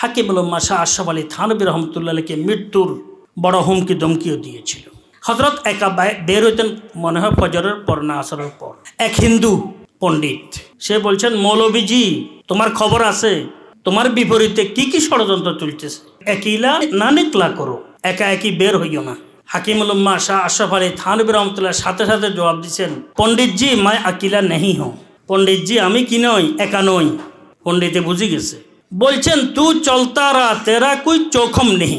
হাকিমুল উম্মাহ শাহ আশরাফ আলী থানভী রহমতুল্লাহকে মৃত্যুর বড় হুমকি ধমকিও দিয়েছিল। হজরত একা বের হইতেন মনে হয় ফজরের পর না আসরের পর। এক হিন্দু পণ্ডিত সে বলছেন, মৌলবীজি তোমার খবর আছে, তোমার বিপরীতে কি কি ষড়যন্ত্র চলতেছে, একিলা না নিকলা করো, একা একই বের হইও না। হাকিমুল উম্মাহ শাহ আশরাফ আলী থানভী রহমতুল্লাহ সাথে সাথে জবাব দিচ্ছেন, পণ্ডিতজি मैं अकेला नहीं हूँ। পণ্ডিতজি আমি কি নই, একা নই। পণ্ডিতে বুঝে গেছে। বলছেন তু চলতা রা, তেরা কোই চোখম নেই,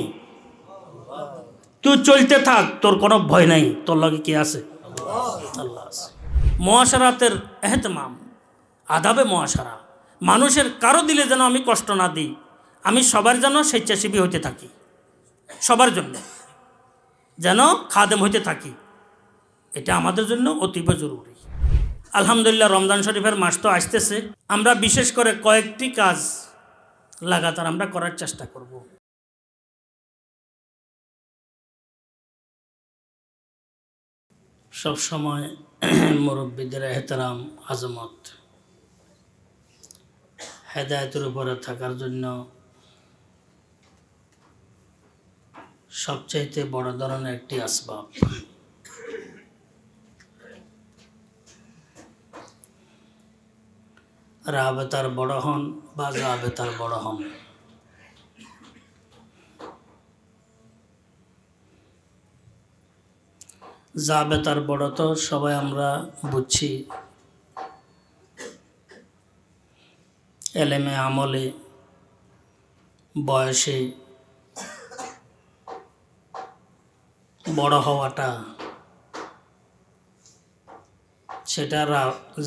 তুই চলতে থাক, তোর কোনো ভয় নাই, তোর লগে কি আছে? আল্লাহ আছে। মুআশারাতের এহতেমাম, আদাবে মুআশারা, মানুষের কারো দিলে যেন আমি কষ্ট না দিই, আমি সবার যেন স্বেচ্ছাসেবী হইতে থাকি, সবার জন্য যেন খাদেম হইতে থাকি, এটা আমাদের জন্য অতীব জরুরি। আলহামদুলিল্লাহ রমজান শরীফের মাস তো আসতেছে, আমরা বিশেষ করে কয়েকটি কাজ লাগাতার আমরা করার চেষ্টা করব। সব সময় মুরব্বীদের এহতেরাম, আজমত, হেদায়েতের উপরে থাকার জন্য সবচাইতে বড় ধরনের একটি আসবাব। রাবেতার বড় হন বা জাবেতার বড় হন, জাবেতার বড় তো সবাই আমরা বুঝছি, এলেমে আমলে বয়সে বড় হওয়াটা, সেটা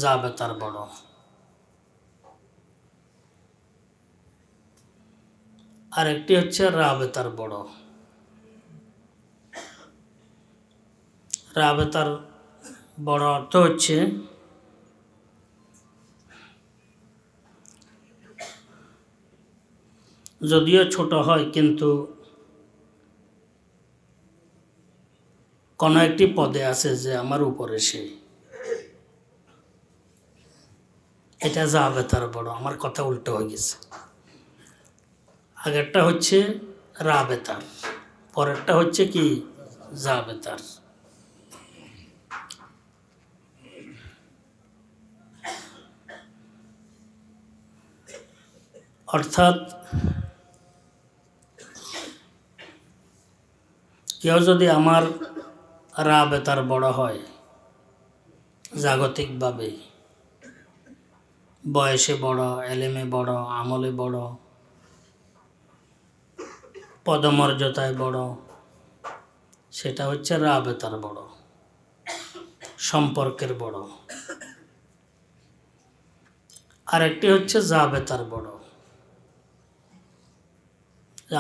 জাবেতার বড়। আরেকটি হচ্ছে রাবেতার বড়। রাবেতার বড় অর্থ হচ্ছে যদিও ছোট হয় কিন্তু কোনো একটি পদে আছে যে আমার উপরে সে, এটা জাবেতার বড়। আমার কথা উল্টো হয়ে গেছে, আগেরটা হচ্ছে রাবেতার, পরেরটা হচ্ছে কি জাবেতার। অর্থাৎ কেউ যদি আমার রাবেতার বড় হয়, জাগতিকভাবে বয়সে বড়, এলেমে বড়, আমলে বড়, পদমর্যাদায় বড়, সেটা হচ্ছে রাবেতার বড়, সম্পর্কের বড়। আরেকটি হচ্ছে জাবেতার বড়।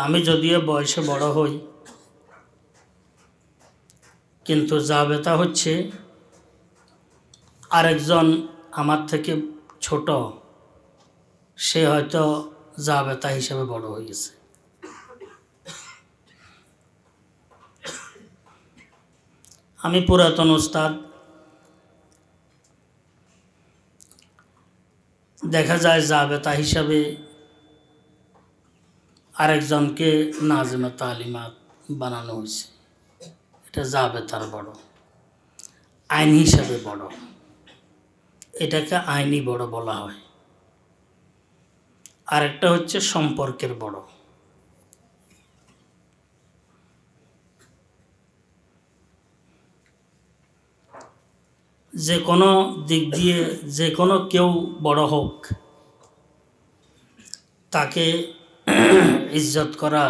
আমি যদিও বয়সে বড় হই, কিন্তু জাবেতা হচ্ছে আরেকজন আমার থেকে ছোট, সে হয়তো জাবেতা হিসেবে বড় হয়ে গেছে। আমি পুরাতন উস্তাদ, দেখা যায় জাবেতা হিসাবে আরেকজনকে নাজিমা তালিমাত বানানো হয়েছে, এটা জাবেতার বড়, আইন হিসাবে বড়, এটাকে আইনি বড় বলা হয়। আরেকটা হচ্ছে সম্পর্কের বড়। যে কোনো দিক দিয়ে যে কোনো কেউ বড় হোক, তাকে ইজ্জত করা,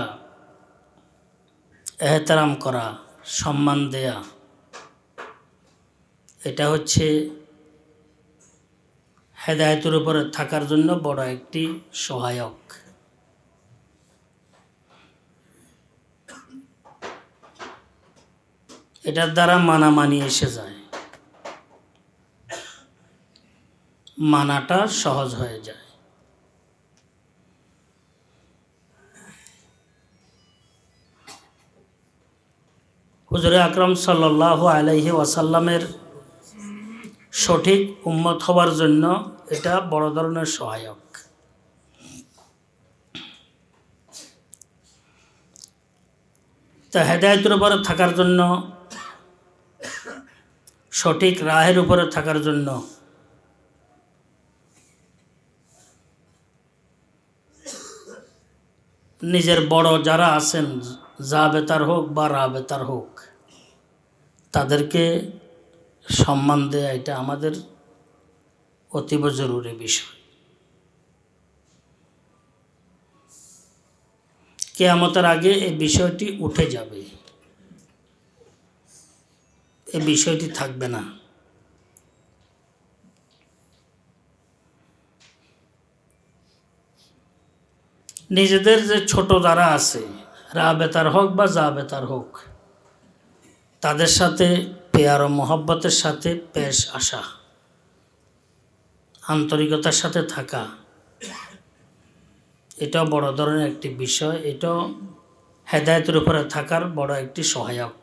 এহতেরাম করা, সম্মান দেয়া, এটা হচ্ছে হেদায়েতের উপরে থাকার জন্য বড় একটি সহায়ক। এটার দ্বারা মানামানি এসে যায়, মানাটা সহজ হয়ে যায়। হুজুরে আকরাম সাল্লাল্লাহু আলাইহি ওয়াসাল্লামের সঠিক উম্মত হওয়ার জন্য এটা বড় ধরনের সহায়ক। তো হেদায়েতের উপরে থাকার জন্য, সঠিক রাহের উপরে থাকার জন্য নিজের বড় যারা আছেন, জাবেতার হোক বা রাবেতার হোক, তাদেরকে সম্মান দেয়া এটা আমাদের অতীব জরুরি বিষয়। কিয়ামতের আগে এই বিষয়টি উঠে যাবে, এই বিষয়টি থাকবে না। নিজেদের যে ছোট যারা আছে, রাবেতার হোক বা জাবেতার হোক, তাদের সাথে পেয়ার ও মহব্বতের সাথে পেশ আসা, আন্তরিকতার সাথে থাকা, এটাও বড় ধরনের একটি বিষয়। এটাও হেদায়েতের উপরে থাকার বড় একটি সহায়ক,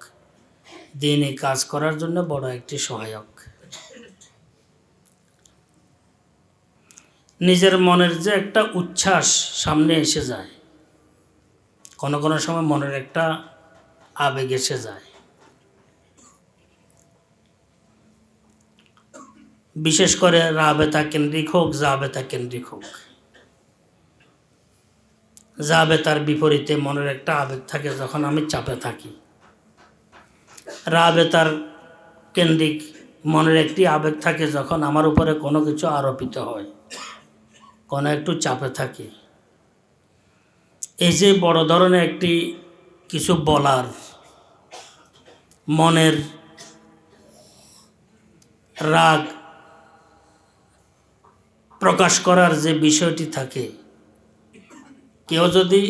দ্বীনি কাজ করার জন্য বড় একটি সহায়ক। নিজের মনের যে একটা উচ্ছ্বাস সামনে এসে যায়, কোনো কোনো সময় মনের একটা আবেগ এসে যায়, বিশেষ করে রাবেতা কেন্দ্রিক হোক, জাবেতা কেন্দ্রিক হোক। জাবেতার বিপরীতে মনের একটা আবেগ থাকে যখন আমি চাপে থাকি, রাবেতার কেন্দ্রিক মনের একটি আবেগ থাকে যখন আমার উপরে কোনো কিছু আরোপিত হয়, কোনো একটু চাপে থাকি। এই যে বড় ধরনের একটি কিছু বলার, মনের রাগ প্রকাশ করার যে বিষয়টি থাকে, কেউ যদি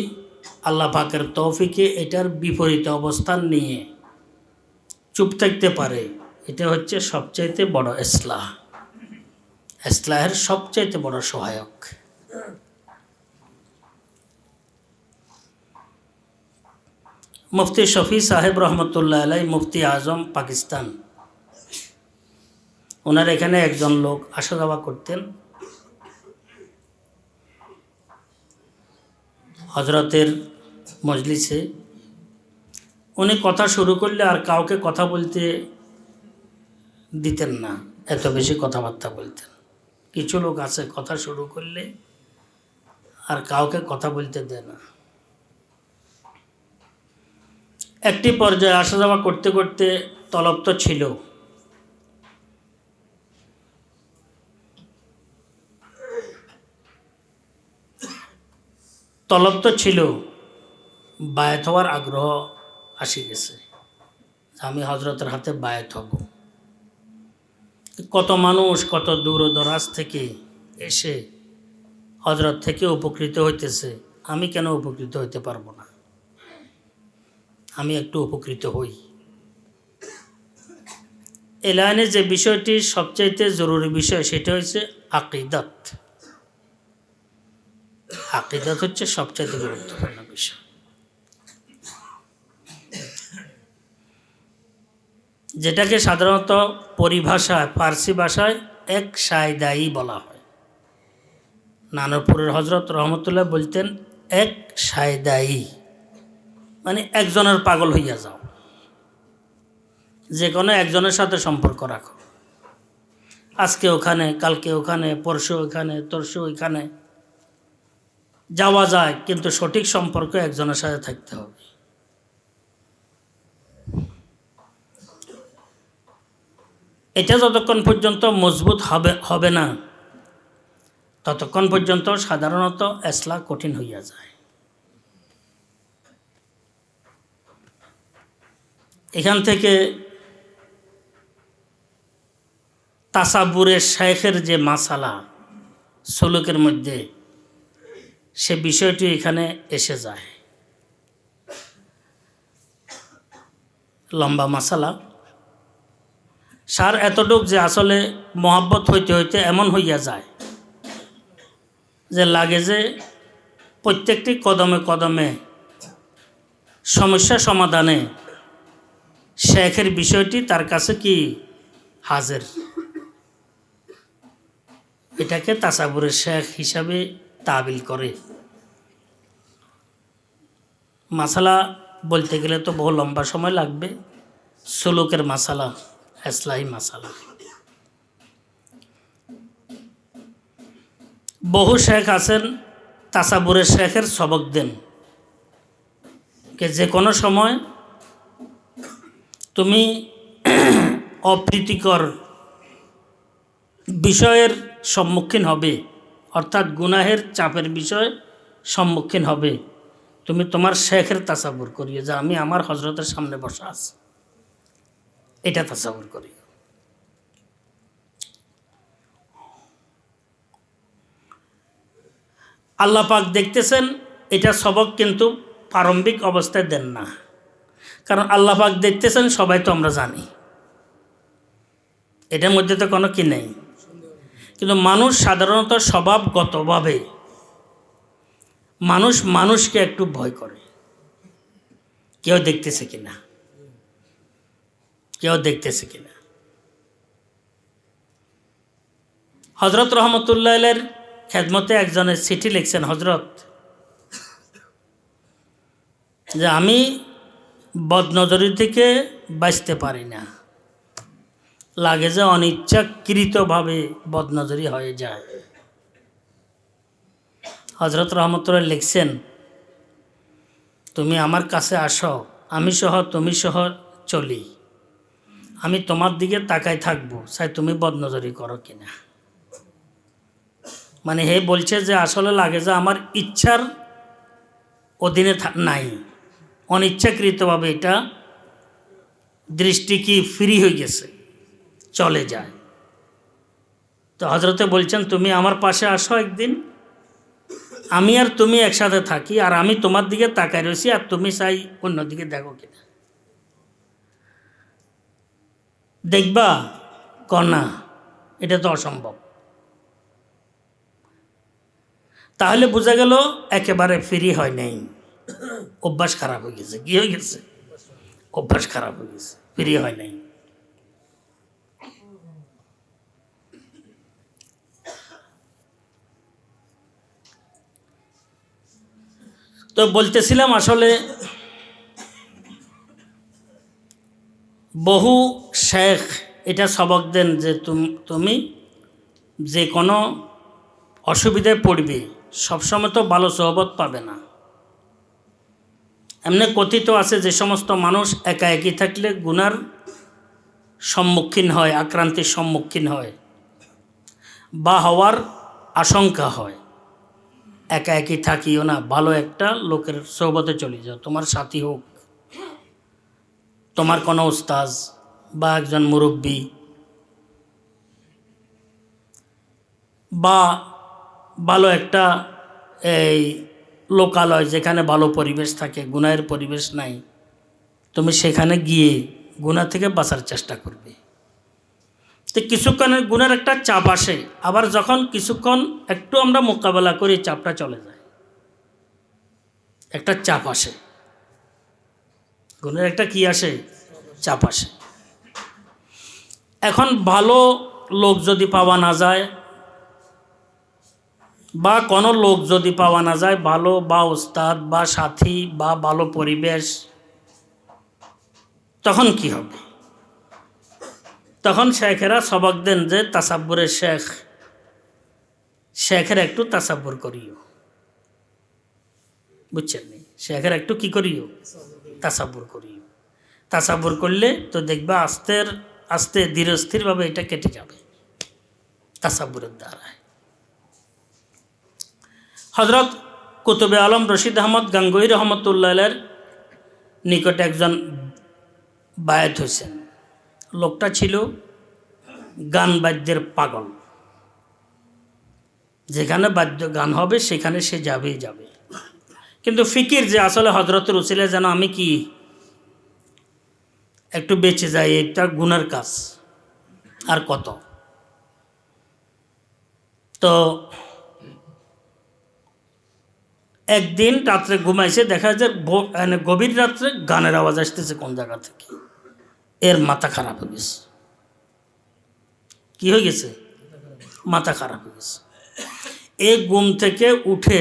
আল্লাহ পাকের তৌফিকে এটার বিপরীত অবস্থান নিয়ে চুপ থাকতে পারে, এটা হচ্ছে সবচাইতে বড় ইসলাহ, ইসলাহের সবচাইতে বড় সহায়ক। মুফতি শফি সাহেব রহমতুল্লাহ আলাই, মুফতি আজম পাকিস্তান, ওনার এখানে একজন লোক আসা যাওয়া করতেন। হজরতের মজলিসে উনি কথা শুরু করলে আর কাউকে কথা বলতে দিতেন না, এত বেশি কথাবার্তা বলতেন। কিছু লোক আছে কথা শুরু করলে আর কাউকে কথা বলতে দেয় না। একটি পর্যায়ে আসা যাওয়া করতে করতে তলব তো ছিল, বায়াত হওয়ার আগ্রহ আসি গেছে, আমি হজরতের হাতে বায়াত হব। কত মানুষ কত দূর দরাজ থেকে এসে হজরত থেকে উপকৃত হইতেছে, আমি কেন উপকৃত হইতে পারবো না? আমি একটু উপকৃত হই। এই লাইনে যে বিষয়টি সবচাইতে জরুরি বিষয়, সেটা হচ্ছে আকিদাত। আকিদাত হচ্ছে সবচাইতে গুরুত্বপূর্ণ বিষয়। যেটাকে সাধারণত পরিভাষায়, ফার্সি ভাষায় এক সায়দায়ী বলা হয়। নানরপুরের হজরত রহমতুল্লাহ বলতেন এক সায়দায়ী, মানে একজনের পাগল হইয়া যাও, যে কোনো একজনের সাথে সম্পর্ক রাখো। আজকে ওখানে, কালকে ওখানে, পরশু ওখানে, তরশু ওইখানে যাওয়া যায়, কিন্তু সঠিক সম্পর্ক একজনের সাথে থাকতে হবে। এটা যতক্ষণ পর্যন্ত মজবুত হবে না, ততক্ষণ পর্যন্ত সাধারণত ইসলাহ কঠিন হইয়া যায়। এখান থেকে তাসাব্বুরের শেখের যে মাসালা সুলুকের মধ্যে, সে বিষয়টি এখানে এসে যায়। লম্বা মাসালা, সার এতটুক যে আসলে মহব্বত হইতে হইতে এমন হইয়া যায় যে লাগে যে প্রত্যেকটি কদমে কদমে সমস্যা সমাধানে শেখের বিষয়টি তার কাছে কি হাজির। এটাকে তাসাবুরের শেখ হিসাবে তাবিল করে। মাসালা বলতে গেলে তো বহু লম্বা সময় লাগবে। সুলুকের মাসালা, ইসলাহি মাসালা। বহু শেখ আছেন তাসাবুরের শেখের সবক দেন যে যে কোনো সময় তুমি অপ্রীতিকর বিষয়ের সম্মুখীন হবে, অর্থাৎ গুনাহের চাপের বিষয় সম্মুখীন হবে, তুমি তোমার শেখের তাসাবুর করিও যে আমি আমার হজরতের সামনে বসা আছি, এটা তাসাবুর করিও। আল্লাহ পাক দেখতেছেন, এটা সবক কিন্তু প্রারম্ভিক অবস্থায় দেন না, কারণ আল্লাহ পাক দেখতেছেন সবাই তো আমরা জানি, এটার মধ্যে তো কোনো কি নেই। কিন্তু মানুষ সাধারণত স্বভাবগতভাবে মানুষ মানুষকে একটু ভয় করে, কেউ দেখতেছে কিনা, কেউ দেখতেছে কিনা। হজরত রহমতুল্লাহের খেদমতে একজনের চিঠি লিখছেন, হজরত যে আমি বদনজরি থেকে বাঁচতে পারি না, লাগে যে অনিচ্ছাকৃতভাবে বদনজরি হয়ে যায়। হজরত রহমতুল্লাহ লিখছেন, তুমি আমার কাছে আসো, আমি সহ তুমি সহ চলি, আমি তোমার দিকে তাকাই থাকবো, চাই তুমি বদনজরি করো কিনা। মানে হে বলছে যে আসলে লাগে যে আমার ইচ্ছার অধীনে নাই, অনিচ্ছাকৃতভাবে এটা দৃষ্টি কি ফ্রি হয়ে গেছে, চলে যায়। তো হজরতে বলছেন তুমি আমার পাশে আসো একদিন, আমি আর তুমি একসাথে থাকি, আর আমি তোমার দিকে তাকাই রয়েছি, আর তুমি চাই অন্যদিকে দেখো কিনা। দেখবা কনা, এটা তো অসম্ভব। তাহলে বোঝা গেল একেবারে ফ্রি হয় নাই, অভ্যাস খারাপ হয়ে গেছে। কি হয়ে গেছে? অভ্যাস খারাপ হয়ে গেছে, ফ্রি হয় নাই। তো বলতেছিলাম আসলে বহু শেখ এটা সবক দেন যে তুমি যে কোনো অসুবিধায় পড়বে, সবসময় তো ভালো সোহবত পাবে না। এমনি কথিত আছে যে সমস্ত মানুষ একা একই থাকলে গুনার সম্মুখীন হয়, আক্রান্তির সম্মুখীন হয় বা হওয়ার আশঙ্কা হয়, একা একই থাকিও না, ভালো একটা লোকের সোহবতে চলে যাও। তোমার সাথী হোক, তোমার কোনো উস্তাজ বা একজন মুরব্বী বা ভালো একটা এই লোকালয় যেখানে ভালো পরিবেশ থাকে, গুনাহের পরিবেশ নাই, তুমি সেখানে গিয়ে গুনাহ থেকে বাঁচার চেষ্টা করবে। তো কিছুক্ষণের গুনার একটা চাপ আসে, আবার যখন কিছুক্ষণ একটু আমরা মোকাবেলা করি চাপটা চলে যায়, একটা চাপ আসে, গুনার একটা কি আসে, চাপ আসে। এখন ভালো লোক যদি পাওয়া না যায় বা কোনো লোক যদি পাওয়া না যায়, ভালো বা উস্তাদ বা সাথী বা ভালো পরিবেশ, তখন কি হবে? তখন শেখেরা সবক দেন যে তাসাব্বুরের শেখের একটু তাসাব্বুর করিও, বুঝছেন নি? শেখের একটু কি করিও, তাসাব্বুর করিও। তাসাব্বুর করলে তো দেখবা আস্তে আস্তে ধীরস্থিরভাবে এটা কেটে যাবে তাসাব্বুরের দ্বারায়। হজরত কুতুবে আলম রশিদ আহমদ গাঙ্গুহি রহমতুল্লাহের নিকটে একজন বায়াত হয়েছেন। লোকটা ছিল গান বাদ্যের পাগল, যেখানে বাদ্য গান হবে সেখানে সে যাবেই যাবে। কিন্তু ফিকির যে আসলে হজরতের উসিলায় যেন আমি কি একটু বেঁচে যাই, এটা গুনার কাজ, আর কত। তো একদিন রাত্রে ঘুমাইছে, দেখা যায় গভীর রাত্রে গানের আওয়াজ আসতেছে কোন জায়গা থেকে। এর মাথা খারাপ হয়ে গেছে। কি হয়ে গেছে? মাথা খারাপ হয়ে গেছে। এই ঘুম থেকে উঠে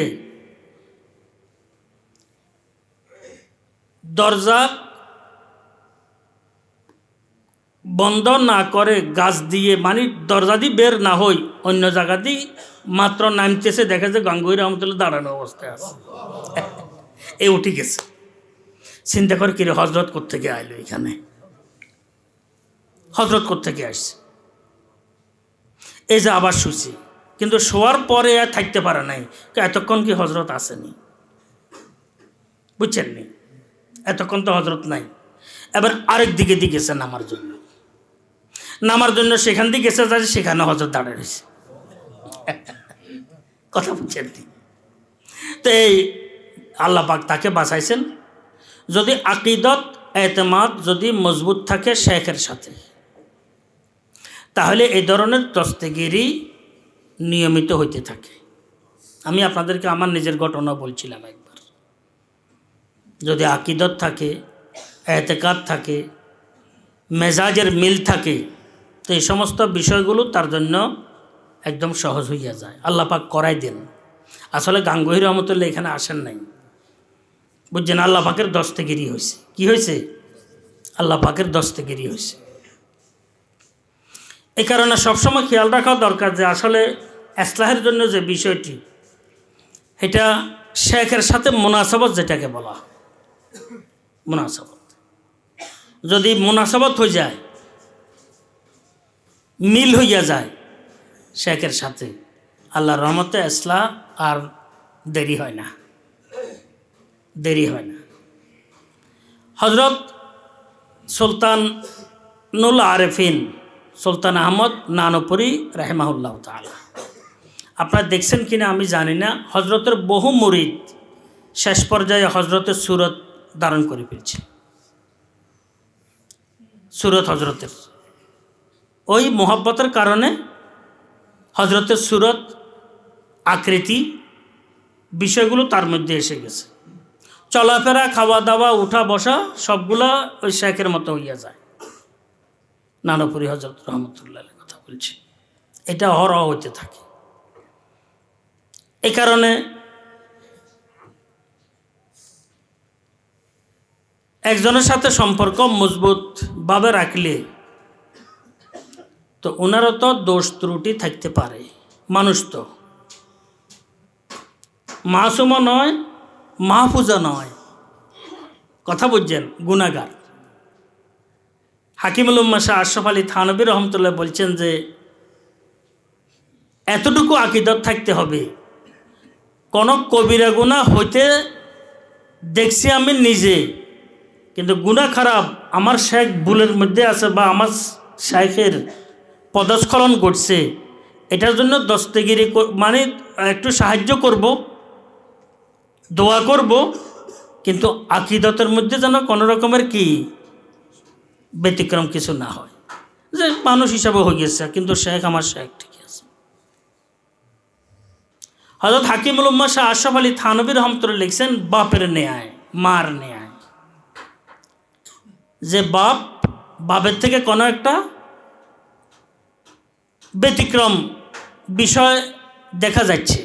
দরজা বন্ধ না করে গাছ দিয়ে মানে দরজা দিয়ে বের না হই অন্য জায়গা দিয়ে মাত্র নামতেছে, দেখে যে গাঙ্গুহি রহমতুল্লাহ দাঁড়ানো অবস্থায় আছে। এ উঠে গেছে, চিন্তা করে কিরে হজরত কোত্থেকে আইলো এখানে, হজরত কোত্থেকে আসছে। এই যে আবার শুছি, কিন্তু শোয়ার পরে আর থাকতে পারে নাই, এতক্ষণ কি হজরত আসেনি, বুঝছেন নি, এতক্ষণ তো হজরত নাই। এবার আরেক দিকে দিয়ে গেছে নামার জন্য, নামার জন্য সেখান দিয়ে গেছে, যাচ্ছে সেখানে হজরত দাঁড়িয়ে রয়েছে। কথা বুঝছেন নি? তো এই আল্লাহ পাক তাকে বাঁচাইছেন। যদি আকিদত এতেমাদ যদি মজবুত থাকে শেখের সাথে, তাহলে এই ধরনের দস্তগিরি নিয়মিত হইতে থাকে। আমি আপনাদেরকে আমার নিজের ঘটনা বলছিলাম একবার। যদি আকিদত থাকে, এতেকাদ থাকে, মেজাজের মিল থাকে, তো এই সমস্ত বিষয়গুলো তার জন্য একদম সহজ হইয়া যায়। আল্লাহ পাক করাই দেন। আসলে গাঙ্গুহি রহমতুল্লাহ এখানে আসেন নাই, বুঝছেন, আল্লাহ পাকের দস্তগিরি হয়েছে। কি হয়েছে? আল্লাহ পাকের দস্তগিরি হয়েছে। এই কারণে সবসময় খেয়াল রাখা দরকার যে আসলে ইসলাহের জন্য যে বিষয়টি, এটা শেখের সাথে মুনাসাবত, যেটাকে বলা মুনাসাবত, যদি মুনাসাবত হয়ে যায়, মিল হইয়া যায় শেখের সাথে, আল্লাহর রহমতে ইসলাহ আর দেরি হয় না, দেরি হয় না। হজরত সুলতানুল আরেফিন সুলতান আহমদ নানপুরি রাহিমাহুল্লাহ তাআলা, আপনারা দেখছেন কিনা আমি জানি না, হজরতের বহু মুরিদ শেষ পর্যায়ে হজরতের সুরত ধারণ করে ফেলছে। সুরত হজরতের ওই মোহাব্বতের কারণে হজরতের সুরত, আকৃতি, বিষয়গুলো তার মধ্যে এসে গেছে। চলাফেরা, খাওয়া দাওয়া, উঠা বসা সবগুলা ওই শেখের মতো হইয়া যায়। নানপুরি হজরত রহমতুল্লাহ কথা বলছি, এটা অহরহ হতে থাকে। এই কারণে একজনের সাথে সম্পর্ক মজবুতভাবে রাখলে তো ওনারও তো দোষ ত্রুটি থাকতে পারে, মানুষ তো মাসুমও নয়, মাহফুজা নয়, কথা বুঝছেন, গুনাহগার। হাকিমুল উম্মাহ শাহ আশরাফ আলী থানভী রহমতুল্লাহ বলছেন যে এতটুকু আকীদত থাকতে হবে, কোন কবিরা গুনাহ হইতে দেখছি আমি নিজে, কিন্তু গুনাহ খারাপ আমার শেখ ভুলের মধ্যে আছে বা আমার শেখের পদস্খলন ঘটছে, এটার জন্য দস্তগিরি মানে একটু সাহায্য করব, দোয়া করব, কিন্তু আকীদতের মধ্যে যেন কোনো রকমের কি ব্যতিক্রম কিছু না হয়, যে মানুষ হিসাবে হয়ে গেছে কিন্তু শেখ আমার শেখ ঠিক আছে। হযরত হাকিমুল উম্মাহ শাহ আশরাফ আলী থানভী রহমতুল্লাহ লিখছেন বাপের ন্যায় মার ন্যায়, যে বাপের থেকে কোনো একটা ব্যতিক্রম বিষয় দেখা যাচ্ছে,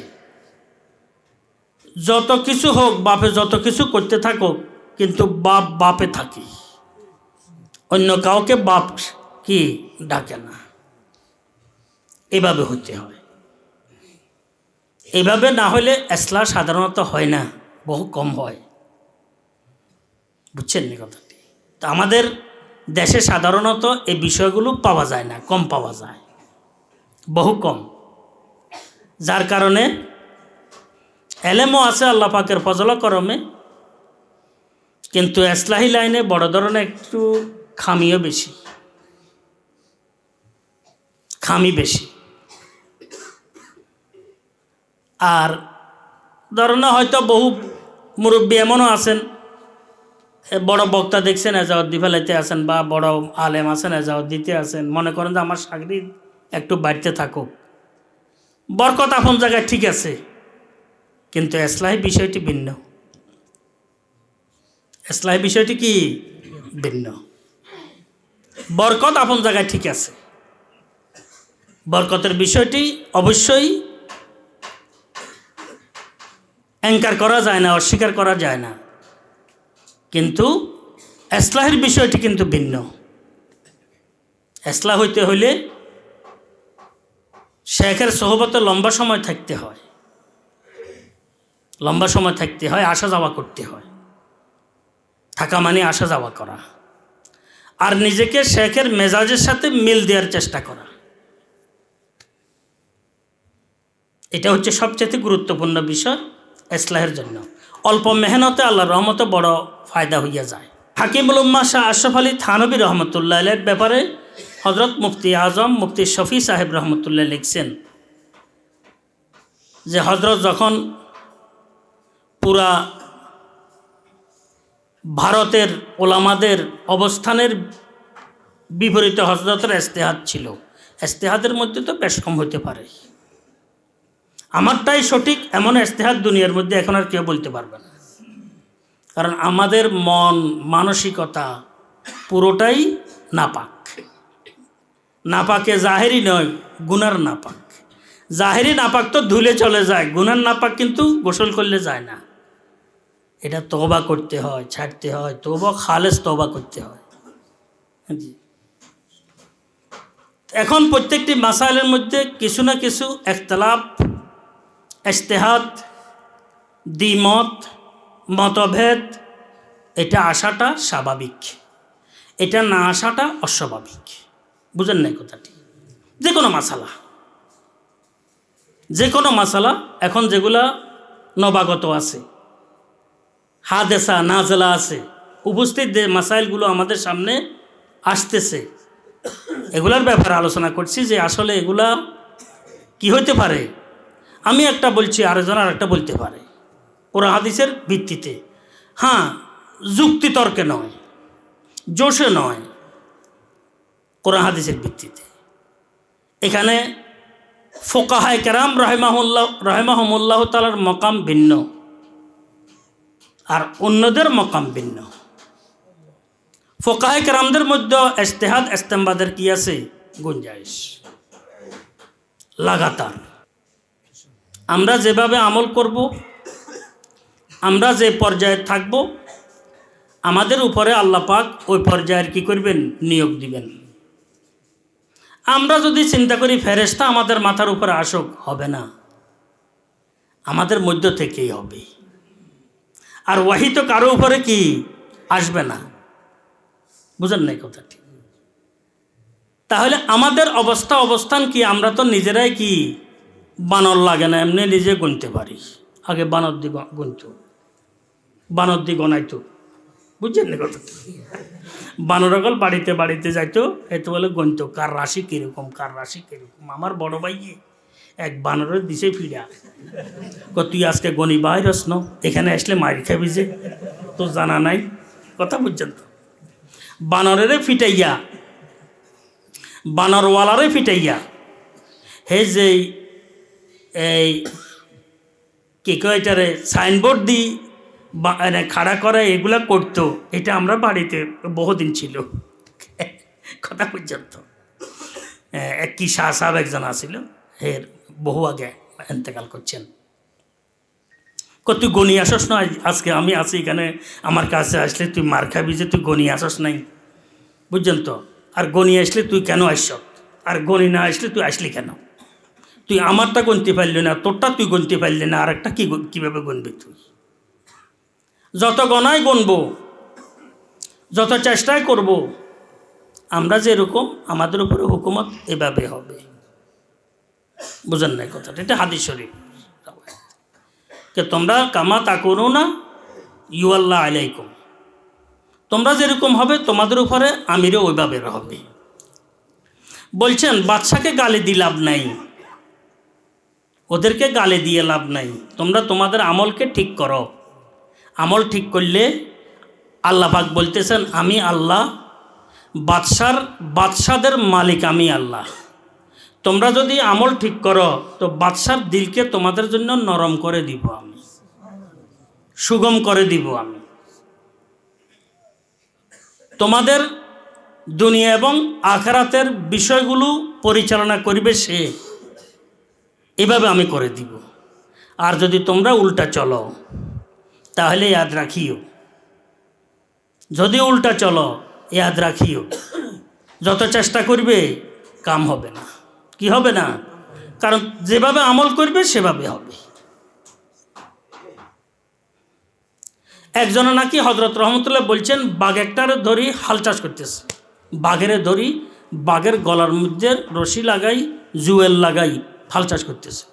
যত কিছু হোক, বাপে যত কিছু করতে থাকুক, কিন্তু বাপে থাকি, অন্য কাউকে বাপ কি ডাকে না। এভাবে হতে হয়। এভাবে না হলে ইসলাহ সাধারণত হয় না, বহু কম হয়, বুঝছেন নি কথাটি? তো আমাদের দেশে সাধারণত এই বিষয়গুলো পাওয়া যায় না, কম পাওয়া যায়, বহু কম, যার কারণে এলেমও আছে আল্লাহ পাকের ফজল করমে, কিন্তু ইসলাহি লাইনে বড় ধরনের একটু খামিও বেশি, খামি বেশি। আর ধরুন হয়তো বহু মুরব্বী এমনও আছেন, বড় বক্তা দেখছেন এজাওয়াত ফেলাইতে আছেন, বা বড় আলেম আছেন এজাওয়াত দিতে আছেন, মনে করেন যে আমার সাগরিদ একটু বাড়তে থাকুক, বরকত আপন জায়গায় ঠিক আছে, কিন্তু ইসলাহি বিষয়টি ভিন্ন, ইসলাহি বিষয়টি কি ভিন্ন। বরকত আপন জায়গায় ঠিক আছে, বরকতের বিষয়টি অবশ্যই অ্যাঙ্কার করা যায় না, অস্বীকার করা যায় না, কিন্তু ইসলাহের বিষয়টি কিন্তু ভিন্ন। ইসলাহ হইতে হইলে শেখের সোহবতে লম্বা সময় থাকতে হয়, লম্বা সময় থাকতে হয়, আসা যাওয়া করতে হয়। থাকা মানে আসা যাওয়া করা, আর নিজেকে শেখের মেজাজের সাথে মিল দেওয়ার চেষ্টা করা। এটা হচ্ছে সবচেয়ে গুরুত্বপূর্ণ বিষয় ইসলাহের জন্য। অল্প মেহনতে আল্লাহর রহমতে বড় ফায়দা হইয়া যায়। হাকিমুল উম্মাহ শাহ আশরাফ আলী থানভী রহমতুল্লাহ আলাইহির ব্যাপারে হযরত মুফতি আজম মুফতি শফি সাহেব রহমতুল্লাহ লিখছেন যে হযরত যখন পুরা ভারতের ওলামাদের অবস্থানের বিপরীতে হযরতের ইজতিহাদ ছিল। ইজতিহাদের মধ্যে তো বেশ কম হতে পারে, আমারটাই সঠিক এমন ইজতিহাদ দুনিয়ার মধ্যে এখন আর কেউ বলতে পারবে না। কারণ আমাদের মন মানসিকতা পুরোটাই নাপাক। নাপাকে জাহেরি নয়, গুনার নাপাক। জাহেরি নাপাক তো ধুলে চলে যায়, গুনার নাপাক কিন্তু গোসল করলে যায় না। এটা তওবা করতে হয়, ছাড়তে হয়, তওবা খালেস তওবা করতে হয়। এখন প্রত্যেকটি মাসাইলের মধ্যে কিছু না কিছু ইখতিলাফ, ইজতিহাদ, দ্বিমত, মতভেদ, এটা আসাটা স্বাভাবিক, এটা না আসাটা অস্বাভাবিক। বুঝেন নাই কথাটি? যে কোনো মাসালা এখন যেগুলা নবাগত আছে, হাদেসা নাজেলা আছে, উপস্থিত যে মাসাইলগুলো আমাদের সামনে আসতেছে, এগুলার ব্যাপারে আলোচনা করছি যে আসলে এগুলা কি হইতে পারে। আমি একটা বলছি, আরেকজন আর একটা বলতে পারে, কোরআন হাদিসের ভিত্তিতে। হ্যাঁ, যুক্তি তর্কে নয়, জোশে নয়, কোরআন হাদিসের ভিত্তিতে। এখানে ফুকাহায়ে কেরাম রাহিমাহুমুল্লাহ তাআলার মকাম ভিন্ন, আর অন্যদের মকাম ভিন্ন। ফুকাহায়ে কেরামদের মধ্যে ইজতিহাদ ইস্তেমবাদের কি আছে? গুঞ্জাইশ লাগাতার। আমরা যেভাবে আমল করব, আমরা যে পর্যায়ে থাকব, আমাদের উপরে আল্লাহ পাক ওই পর্যায়ের কি করবেন? নিয়োগ দিবেন। আমরা যদি চিন্তা করি ফেরেশতা আমাদের মাথার উপরে আসুক, হবে না, আমাদের মধ্য থেকেই হবে। আর ওয়াহি তো কারো উপরে কি আসবে না। বুঝেন নাই কথাটি? তাহলে আমাদের অবস্থান কি? আমরা তো নিজেরাই কি বানর লাগে না, এমনি নিজে গুনতে পারি। আগে বানর দি গুনতো, বানর দি গনাইতো। বুঝছেন না কথাটি? বানরগল বাড়িতে বাড়িতে যাইতো, এত বলে গুনতো কার রাশি কীরকম, কার রাশি কীরকম। আমার বড় ভাই এক বানরের দিছে ফিরা, তুই আজকে গনি বাইরস ন, এখানে আসলে মার খাবি যে, তো জানা নাই কথা। বুঝছেন তো? বানরেরে ফিটাইয়া, বানরওয়ালারে ফিটাইয়া হে যে এই কি কয় এটারে সাইনবোর্ড দি খাড়া করে এগুলা করতো, এটা আমরা বাড়িতে বহুদিন ছিল কথা। পর্যন্ত এক কি শাহ সাহেব একজন আসিল, হের বহু আগে এন্তেকাল করছেন। তুই গনি আসস না, আজকে আমি আছি এখানে, আমার কাছে আসলে তুই মার খাবি যে তুই গনি আসস নাই। বুঝছেন তো? আর গনি আসলে তুই কেন আসছ, আর গনি না আসলে তুই আসলি কেন? তুই আমারটা গুনতে পারলি না, তোরটা তুই গুনতে পারলি না, আর একটা কীভাবে গুনবি তুই? যত গণাই গুনবো, যত চেষ্টাই করব, আমরা যেরকম আমাদের উপরে হুকুমত এভাবে হবে। বুঝেন নাই কথাটা? এটা হাদিস শরীফ, কে তোমরা কামা তাকুনুনা ইউআল্লাহ আলাইকুম, তোমরা যেরকম হবে তোমাদের উপরে আমিরও ওইভাবে হবে। বলছেন বাদশাকে গালি দিয়ে লাভ নাই, ওদেরকে গালি দিয়ে লাভ নাই, তোমরা তোমাদের আমলকে ঠিক করো। আমল ঠিক করলে আল্লাহ পাক বলতেছেন আমি আল্লাহ, বাদশাদের মালিক আমি আল্লাহ। তোমরা যদি আমল ঠিক করো তো বাদশার দিলকে তোমাদের জন্য নরম করে দিব আমি, সুগম করে দিব আমি। তোমাদের দুনিয়া এবং আখিরাতের বিষয়গুলো পরিচালনা করবে সে, এভাবে আমি করে দিব। আর যদি তোমরা উল্টা চলো তাহলে ইয়াদ রাখিও যদি উল্টা চলো ইয়াদ রাখিও, যত চেষ্টা করবে কাম হবে না। কি হবে না? কারণ যেভাবে আমল করবে সেভাবে হবে। একজনে নাকি হজরত রহমতুল্লাহ বলছেন, বাঘ একটারে ধরি হাল চাষ করতেছে, বাঘের ধরি বাঘের গলার মধ্যে রশি লাগাই, জুয়েল লাগাই হাল চাষ করতেছে।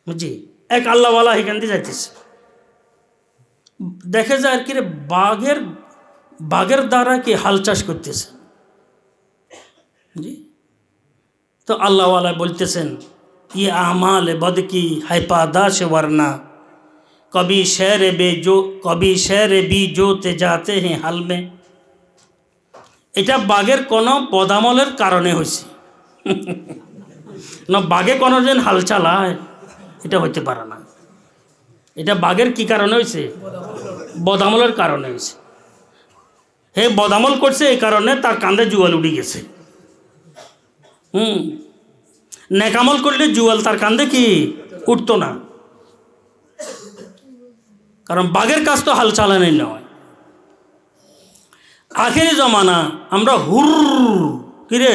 বুঝছি, এক আল্লাহওয়ালা এখান দিয়ে যাইতেছে, দেখে যায় আর কি রে, বাঘের দ্বারা কি হাল চাষ করতেছে। জি, তো আল্লাহওয়ালা বলতেছেন, ये आमाल बद की है पादाश वरना कभी शहर भी जोते जाते हैं हाल में। এটা বাঘের কোনো বদামলের কারণে হয়েছে না, বাঘে কোনো দিন হাল চালায়, এটা হইতে পারে না। এটা বাঘের কি কারণে হয়েছে? বদামলের কারণে হয়েছে। হে বদামল করছে, এই কারণে তার কাঁধে জুয়াল উঠে গেছে। নেকামল করলে জুয়াল তার কাঁধে কি উঠতো না, কারণ বাঘের কাজ তো হাল চালানোই নয়। আখেরি জমানা আমরা হুর কিরে,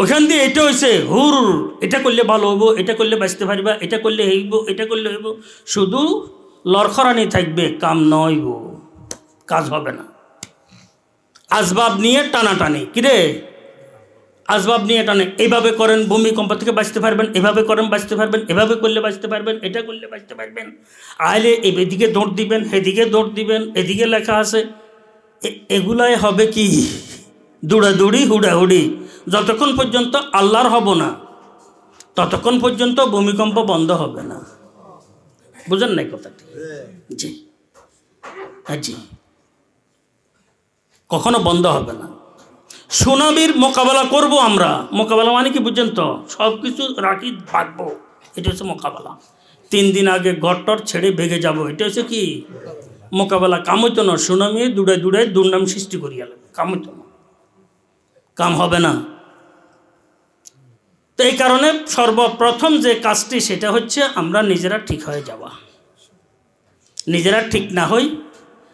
ওইখান দিয়ে এটা হয়েছে হুর, এটা করলে ভালো হইব, এটা করলে বাঁচতে পারবা, এটা করলে হইব, এটা করলে হইব, শুধু লড়খড়ানি থাকবে, কাম নইব, কাজ হবে না। আসবাব নিয়ে টানাটানি, কিরে আসবাব নিয়ে টানে, এইভাবে করেন ভূমিকম্প থেকে বাঁচতে পারবেন, এভাবে করেন বাঁচতে পারবেন, এভাবে করলে বাঁচতে পারবেন, এটা করলে বাঁচতে পারবেন। আইলে এদিকে দৌড় দিবেন, সেদিকে দৌড় দিবেন, এদিকে লেখা আছে। এগুলাই হবে কি দৌড়াদৌড়ি, হুড়াহুড়ি। যতক্ষণ পর্যন্ত আল্লাহর হব না, ততক্ষণ পর্যন্ত ভূমিকম্প বন্ধ হবে না। বুঝেন নাই কথাটি? জি হ্যাঁ, জি, কখনো বন্ধ হবে না। সুনামির মোকাবেলা করব আমরা। মোকাবেলা মানে কি বুঝছেন তো? সব কিছু রাখি ভাগবো, এটা হচ্ছে মোকাবেলা। 3 দিন আগে ঘরটর ছেড়ে ভেগে যাব, এটা হচ্ছে কি মোকাবেলা। কাম হইতো না, সুনামি দূরে দুর্নাম সৃষ্টি করিয়া কাম হইতো না, কাম হবে না। তো এই কারণে সর্বপ্রথম যে কাজটি, সেটা হচ্ছে আমরা নিজেরা ঠিক হয়ে যাওয়া। নিজেরা ঠিক না হই,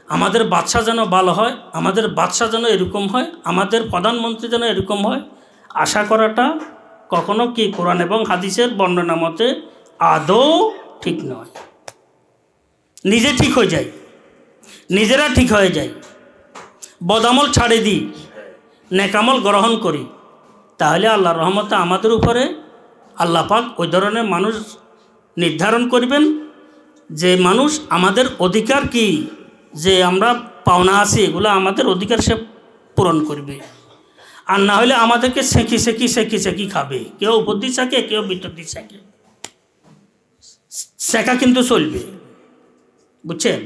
আমাদের বাদশা যেন ভালো হয়, আমাদের বাদশা যেন এরকম হয়, আমাদের প্রধানমন্ত্রী যেন এরকম হয়, আশা করাটা কখনো কি কোরআন এবং হাদিসের বর্ণনা মতে আদৌ ঠিক নয়। নিজে ঠিক হয়ে যাই, নিজেরা ঠিক হয়ে যাই, বদামল ছাড়ে দিই, নেকামল গ্রহণ করি, তাহলে আল্লাহর রহমতে আমাদের উপরে আল্লাহ পাক ওই ধরনের মানুষ নির্ধারণ করবেন, যে মানুষ আমাদের অধিকার কি, যে আমরা পাওনা আছি, এগুলো আমাদের অধিকার সে পূরণ করবে। আর না হলে আমাদেরকে সেঁকি খাবে, কেউ উপর দিয়ে শেখে, কেউ ভিতর দিয়ে শেখে, শেখা কিন্তু চলবে। বুঝছেন?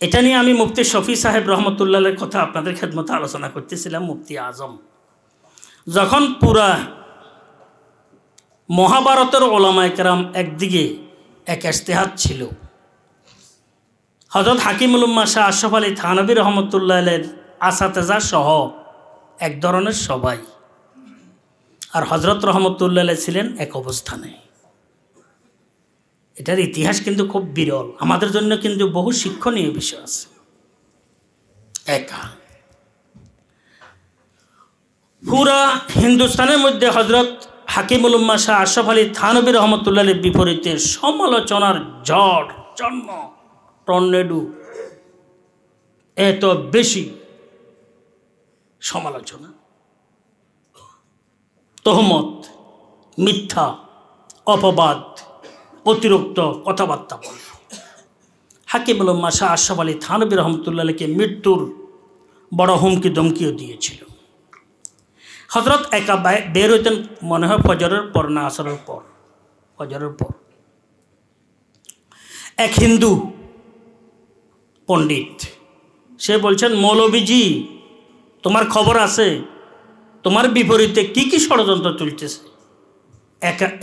এটা নিয়ে আমি মুফতি শফি সাহেব রহমতুল্লাহের কথা আপনাদের খেদমতে আলোচনা করতেছিলাম। মুফতি আজম যখন পুরা মহাভারতের ওলামায়ে কেরাম একদিকে এক ইজতিহাদ ছিল, হযরত হাকিমুল উম্মাহ শাহ আশরাফ আলী থানভী রহমতুল্লাহের আসাতেজা সহ এক ধরনের সবাই, আর হযরত রহমতুল্লাহ ছিলেন এক অবস্থানে। এটার ইতিহাস কিন্তু খুব বিরল, আমাদের জন্য কিন্তু বহু শিক্ষণীয় বিষয় আছে। একা পুরা হিন্দুস্তানের মধ্যে হযরত হাকিমুল উম্মাহ শাহ আশরাফ আলী থানভী রহমতুল্লাহের বিপরীতে সমালোচনার ঝড়, জন্ম, টর্নেডো, এত বেশি সমালোচনা, তহমত, মিথ্যা, অপবাদ, অতিরিক্ত কথাবার্তা বলে হাকিমুল উম্মাহ শাহ আশরাফ আলী থানভী রহমতুল্লাহকে মৃত্যুর বড় হুমকি ধমকিও দিয়েছিল। হযরত একা বের হইতেন, মনে হয় ফজরের পর না আসরের পর, ফজরের পর। এক হিন্দু পণ্ডিত, সে বলছেন, মৌলবীজি তোমার খবর আছে, তোমার বিপরীতে কি কি ষড়যন্ত্র চলতেছে,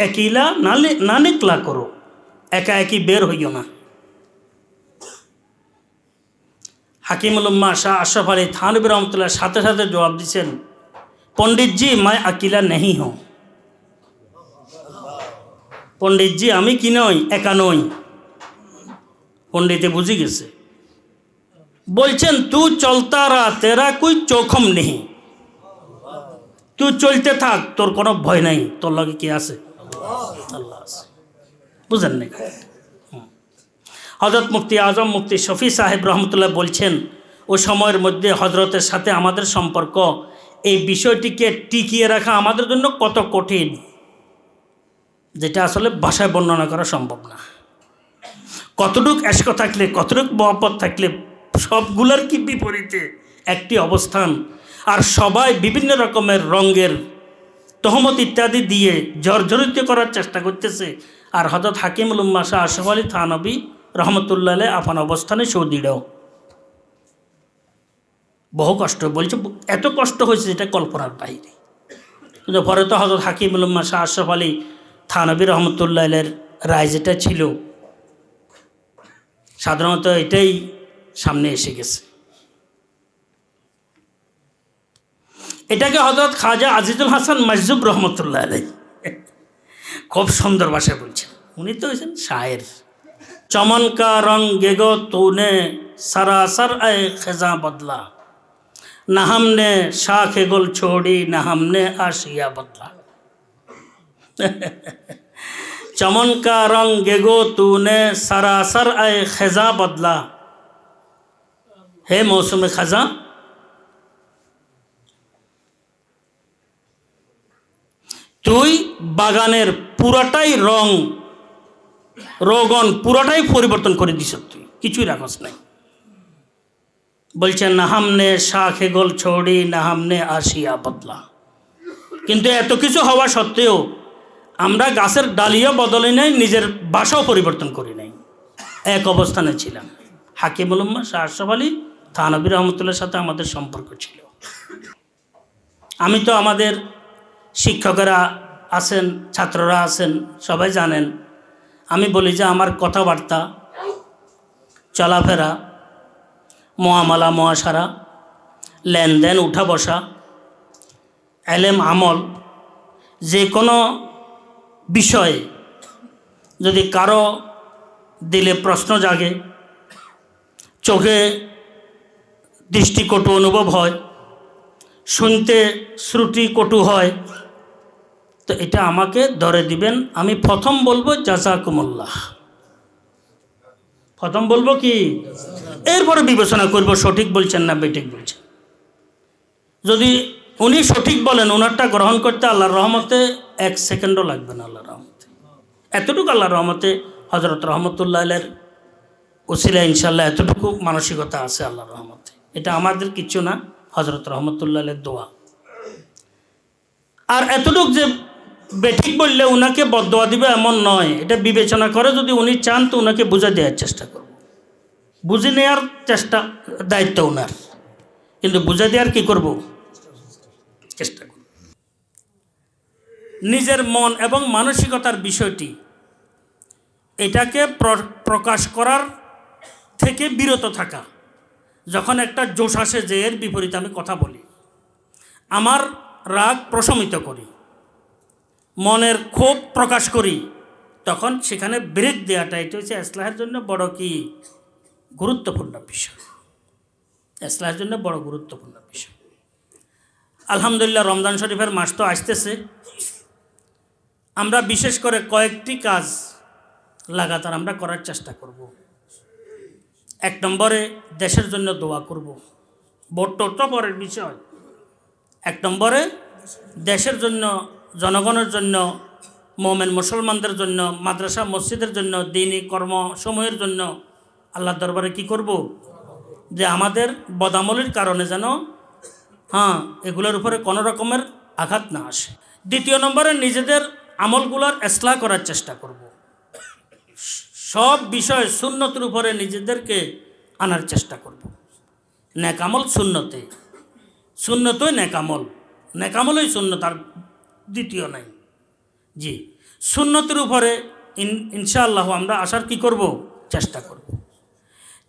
একিলা না নিকলা করো, একা একই বের হইও না। হাকিমুল উম্মাহ শাহ আশরাফ আলী থানভী রহমতুল্লাহ সাথে সাথে জবাব দিচ্ছেন, पंडित जी मैं अकेला नहीं हूँ। पंडित जी আমি কি নই, একা নই। পণ্ডিতে বুঝে গেছে বলছেন তু চলতা রা তেরা কুই চোখম নেই, তুই চলতে থাক, তোর কোনো ভয় নাই, তোর লগে কি আছে? আল্লাহ আছে। বুঝেন না? হজরত মুফতি আজম মুফতি শফি সাহেব রহমতুল্লাহ বলছেন ওই সময়ের মধ্যে হজরতের সাথে আমাদের সম্পর্ক, এই বিষয়টিকে টিকিয়ে রাখা আমাদের জন্য কত কঠিন, যেটা আসলে ভাষায় বর্ণনা করা সম্ভব না। কতটুক এশক থাকলে, কতটুক মহব্বত থাকলে, সবগুলোর কি বিপরীতে একটি অবস্থান, আর সবাই বিভিন্ন রকমের রঙের তহমত ইত্যাদি দিয়ে জর্জরিত করার চেষ্টা করতেছে, আর হযরত হাকিমুল উম্মাহ শাহ আশরাফ আলী থানভী রহমতুল্লাহ আলাইহি আপন অবস্থানে সুদৃঢ়। বহু কষ্ট, বলছে এত কষ্ট হয়েছে যেটা কল্পনার বাইরে। কিন্তু পরে তো হযরত হাকিমুল উম্মাহ শাহ আশরাফ আলী থানভী রহমতুল্লাহ আলাইহির রায় যেটা ছিল, সাধারণত এটাই সামনে এসে গেছে। এটাকে হযরত খাজা আজিজুল হাসান মাজজুব রহমতুল্লাহ আলাইহি খুব সুন্দর ভাষায় বলছেন। উনি তো হয়েছেন শায়ের। চমন কা রং গেগো তূনে সরাসর এ খেজা বদলা, না हमने शाख गुल छोड़ी ना हमने आशिया बदला। चमन का रंग गेगो तूने सरासर ए खजा बदला, हे मौसम खजा তুই বাগানের পুরাটাই রং রোগন পুরাটাই পরিবর্তন করে দিস, তুই কিছুই রাখস নাই। বলছেন না হামনে শাখে গোল ছোড়ি না হামনে আশিয়া বদলা, কিন্তু এত কিছু হওয়া সত্ত্বেও আমরা গাছের ডালিও বদলে নাই, নিজের বাসাও পরিবর্তন করি নাই, এক অবস্থানে ছিলাম। হাকিমুল উম্মাহ শাহ আশরাফ আলী থানভী রহমতুল্লাহর সাথে আমাদের সম্পর্ক ছিল। আমি তো, আমাদের শিক্ষকেরা আছেন, ছাত্ররা আছেন, সবাই জানেন, আমি বলি যে আমার কথাবার্তা, চলাফেরা, মুআমালা মুআশারা, লেনদেন, উঠা বসা, এলেম আমল, যে কোনো বিষয়ে যদি কারো দিলে প্রশ্ন জাগে, চোখে দৃষ্টিকটু অনুভব হয়, শুনতে শ্রুতি কটু হয়, তো এটা আমাকে ধরে দিবেন। আমি প্রথম বলবো জাযাকুমুল্লাহ, প্রথম বলবো কি, এরপরে বিবেচনা করব সঠিক বলছেন না বেঠিক বলছেন। যদি উনি সঠিক বলেন, ওনারটা গ্রহণ করতে আল্লাহর রহমতে 1 সেকেন্ডও লাগবে না। আল্লাহর রহমতে এতটুকু, আল্লাহর রহমতে হযরত রহমতুল্লাহ আলাইহির উসিলা ইনশাআল্লাহ এতটুকু মানসিকতা আছে আল্লাহর রহমতে। এটা আমাদের কিছু না, হযরত রহমতুল্লাহ আলাইহির দোয়া। আর এতটুকু যে বেঠিক বললে উনাকে বদদোয়া দিবে এমন নয়, এটা বিবেচনা করে যদি উনি চান তো উনাকে বুঝে দেওয়ার চেষ্টা করব, বুঝে নেওয়ার চেষ্টা দায়িত্ব উনার, কিন্তু বুঝে দেওয়ার কি করব, চেষ্টা করব। নিজের মন এবং মানসিকতার বিষয়টি, এটাকে প্রকাশ করার থেকে বিরত থাকা। যখন একটা জোশ আসে যে এর বিপরীতে আমি কথা বলি, আমার রাগ প্রশমিত করি, মনের ক্ষোভ প্রকাশ করি, তখন সেখানে ব্রেক দেওয়াটা, এটা হচ্ছে ইসলাহের জন্য বড় কি গুরুত্বপূর্ণ বিষয়, ইসলাহের জন্য বড় গুরুত্বপূর্ণ বিষয়। আলহামদুলিল্লাহ রমজান শরীফের মাস তো আসতেছে। আমরা বিশেষ করে কয়েকটি কাজ লাগাতার আমরা করার চেষ্টা করব। 1 নম্বরে দেশের জন্য দোয়া করব, বড় পরের বিষয়। 1 নম্বরে দেশের জন্য, জনগণের জন্য, মোমেন মুসলমানদের জন্য, মাদ্রাসা মসজিদের জন্য, দ্বীনি কর্মসমূহের জন্য আল্লাহর দরবারে কি করব, যে আমাদের বদামলির কারণে যেন এগুলোর উপরে কোনো রকমের আঘাত না আসে। 2 নম্বরে নিজেদের আমলগুলোর ইসলাহ করার চেষ্টা করব। সব বিষয় সুন্নতের উপরে নিজেদেরকে আনার চেষ্টা করব। নেক আমল সুন্নতে, সুন্নতই নেক আমল, নেক আমলই সুন্নত, আর দ্বিতীয় নাই। জি, সুন্নতের উপরে ইনশাআল্লাহ আমরা আসার কি করব, চেষ্টা করব।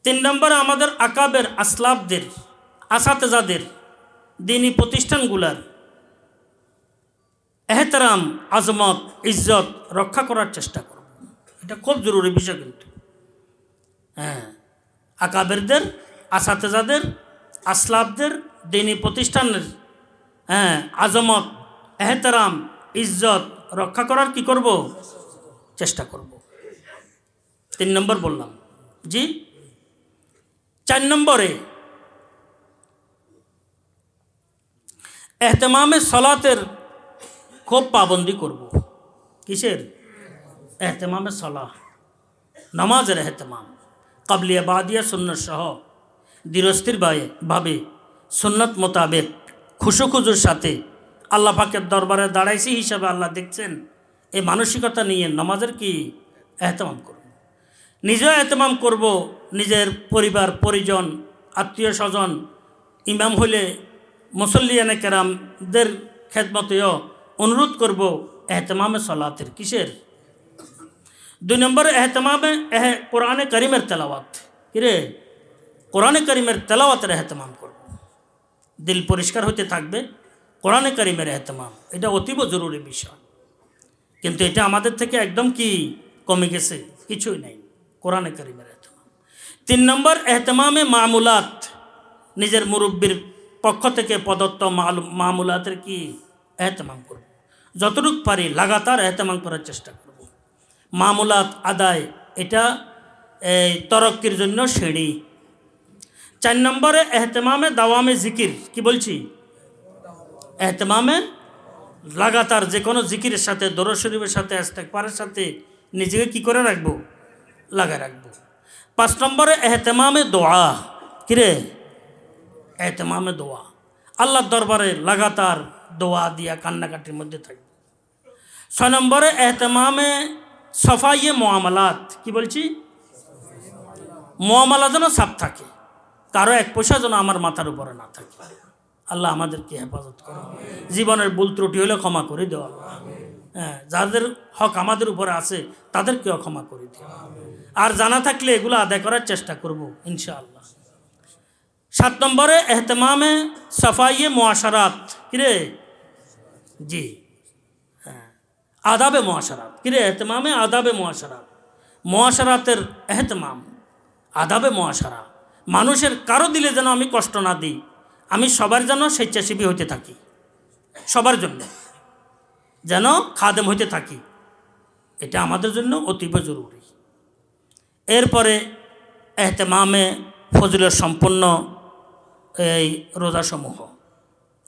3 নম্বরে আমাদের আকাবের, আসলাফদের, আসাতেজাদের, দ্বীনি প্রতিষ্ঠানগুলার এহতেরাম, আজমত, ইজ্জত রক্ষা করার চেষ্টা করব। এটা খুব জরুরি বিষয় কিন্তু। আকাবেরদের আসাতেজাদের, আসলাফদের, দিনী প্রতিষ্ঠানের আজমত, এহতেরাম, ইজ্জত রক্ষা করার কি করব? চেষ্টা করব। 3 নম্বর বললাম। জি। 4 নম্বরে এহতেমামে সলাতের খুব পাবন্দি করব। কিসের? এহতেমামে সলাহ, নামাজের এহতেমাম, কাবলিয়া বাদিয়া সুন্নত সহ ধীরস্থির ভাবে সুন্নত মোতাবেক খুশুখুজুর সাথে আল্লাহ পাকের দরবারে দাঁড়াইছি হিসাবে আল্লাহ দেখছেন, এই মানসিকতা নিয়ে নামাজের কি এহতেমাম করব। নিজেও এহতেমাম করব, নিজের পরিবার পরিজন আত্মীয় স্বজন ইমাম হইলে মুসল্লিয়ানে কেরামদের খেদমতেও অনুরোধ করব এহতেমামে সলাতের। কিসের? 2 নম্বরে এহতেমামে কোরআনে করিমের তেলাওয়াত। কিরে? কোরআনে করিমের তেলাওয়াতের এহতেমাম করব। দিল পরিষ্কার হতে থাকবে, কোরআনে করিমের এহতেমাম এটা অতীব জরুরি বিষয়, কিন্তু এটা আমাদের থেকে একদম কি কমে গেছে, কিছুই নেই কোরআনে করিমের এহতেমাম। 3 নম্বর এহতেমামে মামুলাত, নিজের মুরব্বীর পক্ষ থেকে প্রদত্ত মামুলাতের কি এহতেমাম করব। যতটুকু পারি লাগাতার এহতেমাম করার চেষ্টা করব। মামুলাত আদায় এটা এই তরক্কির জন্য সিঁড়ি। 4 নম্বরে এহতেমামে দাওয়ামে জিকির। কি বলছি? এহতেমামে লাগাতার যে কোনো জিকিরের সাথে, দরুদ শরীফের সাথে, ইস্তেগফারের সাথে নিজেকে কি করে রাখবো? লাগায় রাখবো। 5 নম্বরে এহতেমামে দোয়া। কিরে? এহতেমামে দোয়া, আল্লাহর দরবারে লাগাতার দোয়া দিয়া কান্নাকাটির মধ্যে থাকবে। 6 নম্বরে এহতেমামে সফাইয়ে মুআমালাত। কি বলছি? মুআমালা যেন সাফ থাকে, কারো 1 পয়সা যেন আমার মাথার উপরে না থাকে। আল্লাহ আমাদেরকে হেফাজত করো। জীবনের ভুল ত্রুটি হলে ক্ষমা করে দেওয়া আল্লাহ। যাদের হক আমাদের উপরে আছে তাদেরকেও ক্ষমা করে দিও। আর জানা থাকলে এগুলো আদায় করার চেষ্টা করব ইনশাআল্লাহ। 7 নম্বরে এহতেমামে সাফাইয়ে মুআশারাত। কিরে? জি, আদাবে মুআশারাত। কিরে? এহতেমামে আদাবে মুআশারাত, মুআশারাতের এহতেমাম, আদাবে মুআশারা। মানুষের কারো দিলে যেন আমি কষ্ট না দিই, আমি সবার যেন স্বেচ্ছাসেবী হইতে থাকি, সবার জন্য যেন খাদেম হইতে থাকি, এটা আমাদের জন্য অতীব জরুরি। এরপরে এহতেমামে ফজিলত সম্পন্ন এই রোজাসমূহ,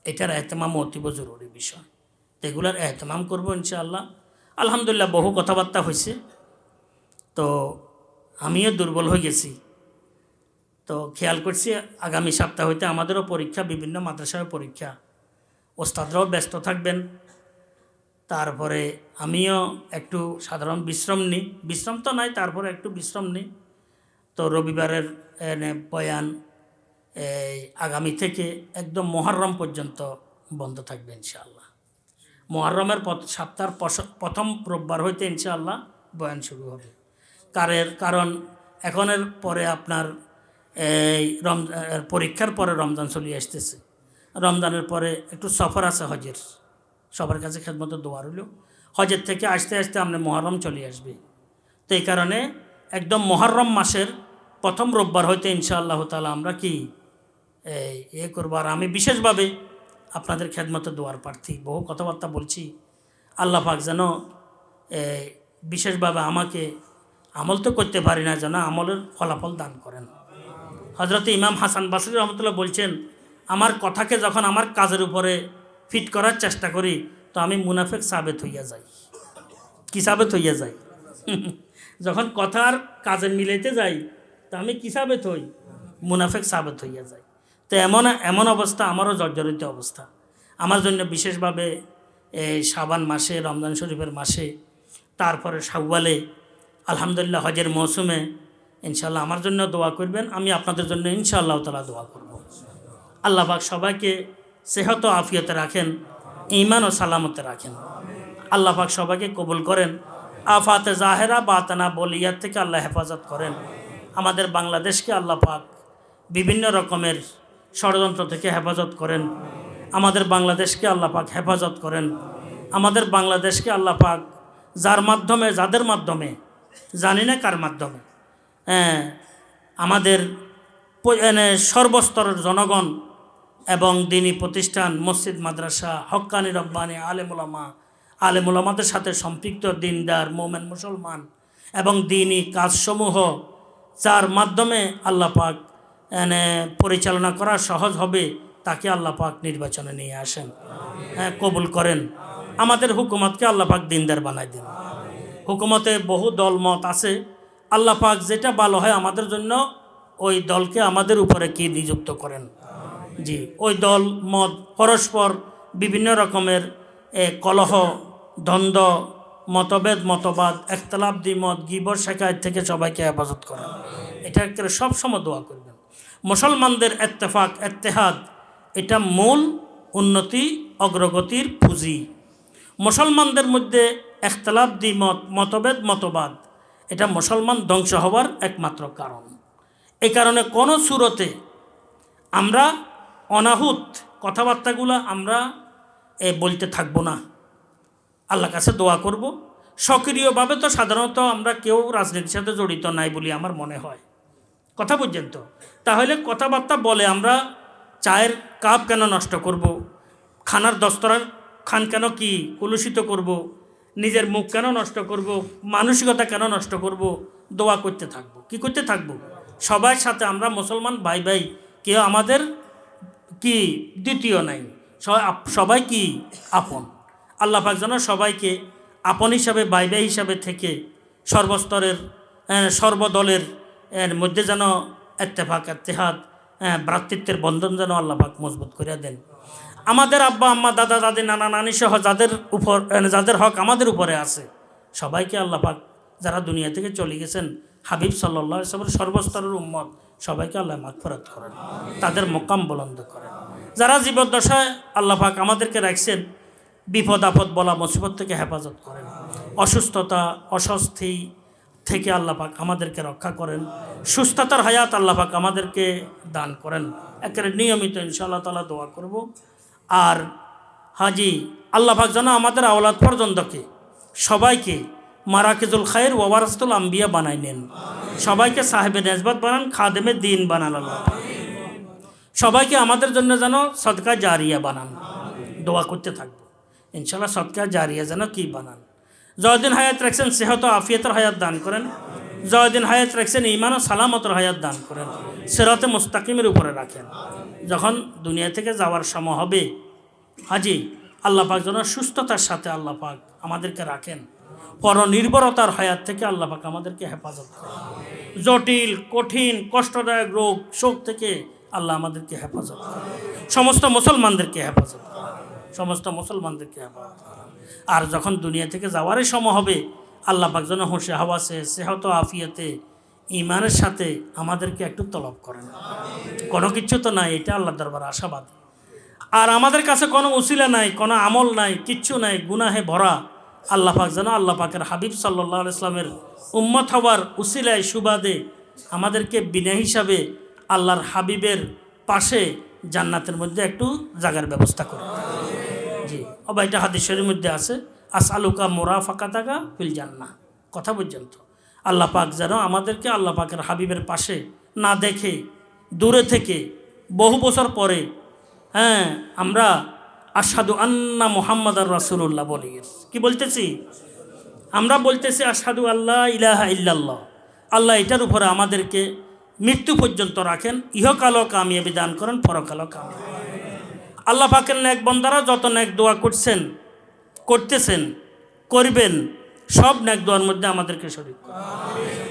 এটার এহতেমাম অতীব জরুরি বিষয়। এগুলার এহতেমাম করবো ইনশাআল্লাহ। আলহামদুলিল্লাহ বহু কথাবার্তা হয়েছে, তো আমিও দুর্বল হয়ে গেছি। তো খেয়াল করছি আগামী সপ্তাহ হইতে আমাদেরও পরীক্ষা, বিভিন্ন মাদ্রাসায় পরীক্ষা, ওস্তাদরাও ব্যস্ত থাকবেন। তারপরে আমিও একটু সাধারণ বিশ্রাম নিই, বিশ্রাম তো নাই, তারপরে একটু বিশ্রাম নিই। তো রবিবারের বয়ান এই আগামী থেকে একদম মুহররম পর্যন্ত বন্ধ থাকবে ইনশাআল্লাহ। মুহররমের সপ্তাহের প্রথম রোববার হইতে ইনশাআল্লাহ বয়ান শুরু হবে। কারণ এখনের পরে আপনার এই পরীক্ষার পরে রমজান চলে আসতেছে, রমজানের পরে একটু সফর আছে হজের, সবার কাছে খেদমত দোয়া রইল। হজের থেকে আস্তে আস্তে আপনার মুহররম চলে আসবে। তো এই কারণে একদম মুহররম মাসের প্রথম রোববার হইতে ইনশাআল্লাহ তাআলা আমরা কি করবো। আর আমি বিশেষভাবে আপনাদের খেদমতে দোয়ার প্রার্থী। বহু কথাবার্তা বলছি, আল্লাহ পাক যেন বিশেষভাবে আমাকে, আমল তো করতে পারি না, যেন আমলের ফলাফল দান করেন। হযরত ইমাম হাসান বসরি রহমতুল্লাহ বলছেন, আমার কথাকে যখন আমার কাজের উপরে ফিট করার চেষ্টা করি তো আমি মুনাফিক সাবেত হইয়া যাই। কি সাবেত হইয়া যাই? যখন কথার কাজে মিলাইতে যাই তো আমি কি সাবেত হই? মুনাফিক সাবেত হইয়া যাই। তো এমন অবস্থা, আমারও জর্জরিত অবস্থা। আমার জন্য বিশেষভাবে এই শাবান মাসে, রমজান শরীফের মাসে, তারপরে শাওয়ালে, আলহামদুলিল্লাহ হজের মৌসুমে ইনশাআল্লাহ আমার জন্য দোয়া করবেন। আমি আপনাদের জন্য ইনশাআল্লাহ তাআলা দোয়া করব। আল্লাহ পাক সবাইকে সেহত ও আফিয়তে রাখেন, ঈমান ও সালামতে রাখেন। আল্লাহ পাক সবাইকে কবুল করেন। আফাতে জাহেরা বাতানা বলিয়াত থেকে আল্লাহ হেফাজত করেন। আমাদের বাংলাদেশকে আল্লাহ পাক বিভিন্ন রকমের ষড়যন্ত্র থেকে হেফাজত করেন। আমাদের বাংলাদেশকে আল্লাহ পাক হেফাজত করেন। আমাদের বাংলাদেশকে আল্লাহ পাক যাদের মাধ্যমে জানি না কার মাধ্যমে আমাদের সর্বস্তরের জনগণ এবং দিনী প্রতিষ্ঠান, মসজিদ, মাদ্রাসা, হক্কানি, রব্বানি, আলেমুলামাদের সাথে সম্পৃক্ত দিনদার মোমেন মুসলমান এবং দিনী কাজসমূহ যার মাধ্যমে আল্লাহ পাক পরিচালনা করা সহজ হবে, তাকে আল্লাহ পাক নির্বাচনে নিয়ে আসেন, কবুল করেন। আমাদের হুকুমতকে আল্লাহ পাক দিনদার বানাই দেন। হুকুমতে বহু দল মত আছে, আল্লাহ পাক যেটা ভালো হয় আমাদের জন্য ওই দলকে আমাদের উপরে কি নিযুক্ত করেন। জি, ওই দল মত পরস্পর বিভিন্ন রকমের কলহ, দ্বন্দ্ব, মতভেদ, মতবাদ, একতলাফ, দ্বিমত, গীবত, শিকায়ত থেকে সবাইকে হেফাজত করেন। এটা সবসময় দোয়া করবেন। মুসলমানদের ইত্তেফাক, ইত্তেহাদ এটা মূল উন্নতি অগ্রগতির পুঁজি। মুসলমানদের মধ্যে একতলাফ, দ্বিমত, মতভেদ, মতবাদ এটা মুসলমান ধ্বংস হওয়ার একমাত্র কারণ। এই কারণে কোনো সুরতে আমরা অনাহুত কথাবার্তাগুলো আমরা বলতে থাকবো না, আল্লাহর কাছে দোয়া করব। সক্রিয়ভাবে তো সাধারণত আমরা কেউ রাজনীতির সাথে জড়িত নাই বলে আমার মনে হয়, কথা বুঝছেন তো। তাহলে কথাবার্তা বলে আমরা চায়ের কাপ কেন নষ্ট করব, খানার দস্তরার খান কেন কি কলুষিত করব, নিজের মুখ কেন নষ্ট করব, মানসিকতা কেন নষ্ট করব, দোয়া করতে থাকবো। কি করতে থাকবো? সবার সাথে আমরা মুসলমান ভাই ভাই, কেউ আমাদের কি দ্বিতীয় নাই, সবাই কি আপন। আল্লাহ পাক যেন সবাইকে আপন হিসাবে, ভাই ভাই হিসাবে থেকে সর্বস্তরের সর্বদলের মধ্যে যেন ইত্তেফাক, ইত্তেহাদ, ভ্রাতৃত্বের বন্ধন যেন আল্লাহ পাক মজবুত করে দেন। আমাদের আব্বা আম্মা, দাদা দাদি, নানা নানি সহ যাদের হক আমাদের উপরে আছে, সবাইকে আল্লাহ পাক যারা দুনিয়া থেকে চলে গেছেন, হাবিব সাল্লাল্লাহু আলাইহি ওয়াসাল্লামের সর্বস্তরের উম্মত, সবাইকে আল্লাহ মাগফিরাত করেন, তাদের মোকাম বুলন্দ করেন। যারা জীবদ্দশায় আল্লাহ পাক আমাদেরকে রাখছেন, বিপদ আপদ বলা মুসিবত থেকে হেফাজত করেন, অসুস্থতা অস্বস্তি থেকে আল্লাহ পাক আমাদেরকে রক্ষা করেন, সুস্থতার হায়াত আল্লাহ পাক আমাদেরকে দান করেন। একেবারে নিয়মিত ইনশাআল্লাহ তাআলা দোয়া করব। আর হাজি আল্লাহ পাক যেন আমাদের আওলাদ পর্যন্তকে সবাইকে মারাকিজুল খায়ের ওয়ারাসাতুল আম্বিয়া বানাই নেন, সবাইকে সাহেবে নেসবত বানান, খাদেমে দিন বানান আল্লাহ, সবাইকে আমাদের জন্য যেন সদকা জারিয়া বানান। দোয়া করতে থাকবো ইনশাআল্লাহ, সদকা জারিয়া যেন কি বানান। যতদিন হায়াত রাখছেন সেহত আফিয়তের হায়াত দান করেন, যতদিন হায়াত রাখছেন ঈমান ও সালামতের হায়াত দান করেন, সিরাতে মুস্তাকিমের উপরে রাখেন। যখন দুনিয়া থেকে যাওয়ার সময় হবে হাজি, আল্লাহ পাক যেন সুস্থতার সাথে আল্লাহ পাক আমাদেরকে রাখেন, পরনির্ভরতার হায়াত থেকে আল্লাহ পাক আমাদেরকে হেফাজত করেন, জটিল কঠিন কষ্টদায়ক রোগ শোক থেকে আল্লাহ আমাদেরকে হেফাজত করেন, সমস্ত মুসলমানদেরকে হেফাজত করেন, সমস্ত মুসলমানদেরকে হেফাজত করেন। আর যখন দুনিয়া থেকে যাওয়ারই সময় হবে, আল্লাহ পাক যেন হোশে হাওয়াসে সেহত আফিয়াতে ঈমানের সাথে আমাদেরকে একটু তলব করেন। কোনো কিছু তো নাই, এটা আল্লাহর দরবারে আশাবাদ। আর আমাদের কাছে কোনো উসিলা নাই, কোনো আমল নাই, কিচ্ছু নাই, গুনাহে ভরা। আল্লাহ পাক যেন আল্লাহ পাকের হাবিব সাল্লাল্লাহু আলাইহি ওয়াসাল্লামের উম্মত হওয়ার উসিলায় সুবাদে আমাদেরকে বিনা হিসাবে আল্লাহর হাবিবের পাশে জান্নাতের মধ্যে একটু জায়গার ব্যবস্থা করে। জি, অবা এটা হাদিস শরীফের মধ্যে আছে, আসআলুকা মুরাফাকাতাকা ফিল জান্নাহ। কথা বুঝছেন তো? আল্লাহ পাক যেন আমাদেরকে আল্লাহ পাকের হাবিবের পাশে না দেখে দূরে থেকে বহু বছর পরে আমরা আশহাদু আন্না মুহাম্মাদার রাসূলুল্লাহ বলি। কি বলতেছি? আমরা বলতেছি আশহাদু আল্লাহ ইলাহা ইল্লাল্লাহ। আল্লাহ এটার উপরে আমাদেরকে মৃত্যু পর্যন্ত রাখেন, ইহকালও কামিয়াবি দান করেন, পরকালও কামিয়াবি। আল্লাহ পাকের নেক বান্দারা যত নেক দোয়া করছেন, করতেছেন, করবেন, সব নেক দোয়ার মধ্যে আমাদেরকে শরীক করেন।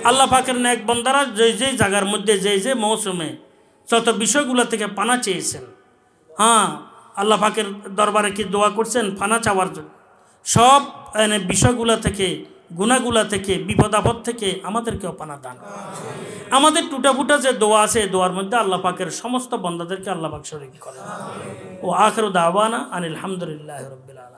আল্লাহ পাকের নেক বান্দারা যে যে জায়গার মধ্যে যে যে মৌসুমে যত বিষয়গুলো থেকে পানা চেয়েছেন, আল্লাহ পাকের দরবারে কি দোয়া করছেন পানা চাওয়ার জন্য, সব বিষয়গুলো থেকে, গুনাহগুলা থেকে, বিপদ আপদ থেকে আমাদেরকেও পানা দান। আমাদের টুটাফুটা যে দোয়া আছে, দোয়ার মধ্যে আল্লাহ পাকের সমস্ত বান্দাদেরকে আল্লাহ পাক শরীক করেন। ও আখিরু দাওয়ানা আনিল হামদুলিল্লাহি রাব্বিল আলামিন।